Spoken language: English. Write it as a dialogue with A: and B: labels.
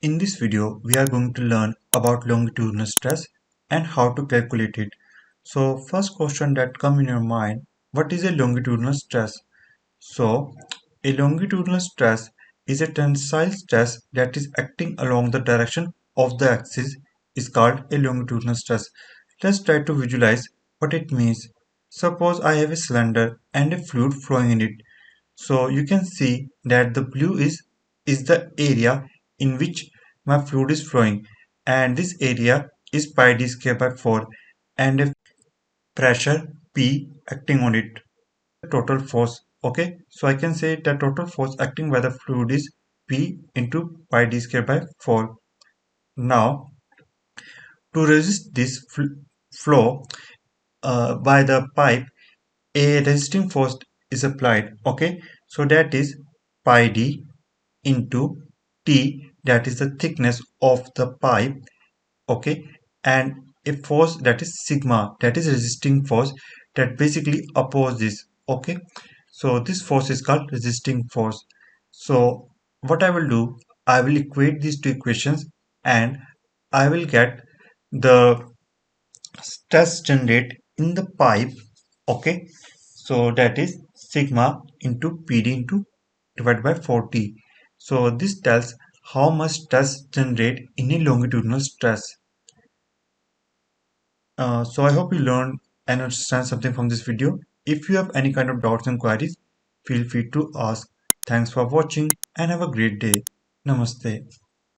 A: In this video, we are going to learn about longitudinal stress and how to calculate it. So first question that come in your mind, what is a longitudinal stress? So a longitudinal stress is a tensile stress that is acting along the direction of the axis is called a longitudinal stress. Let's try to visualize what it means. Suppose I have a cylinder and a fluid flowing in it. So you can see that the blue is the area in which my fluid is flowing, and this area is pi d square by 4 and a pressure P acting on it. Total force. Okay, so I can say the total force acting by the fluid is P into pi d square by 4. Now to resist this flow by the pipe, a resisting force is applied. Okay, so that is pi d into T, that is the thickness of the pipe. Okay, and a force that is sigma, that is resisting force that basically opposes this. Okay, so this force is called resisting force. So what I will do, I will equate these two equations and I will get the stress generated in the pipe. Okay, so that is sigma into PD into divided by 40. So this tells how much stress generate in a longitudinal stress. So I hope you learned and understand something from this video. If you have any kind of doubts and queries, feel free to ask. Thanks for watching and have a great day. Namaste.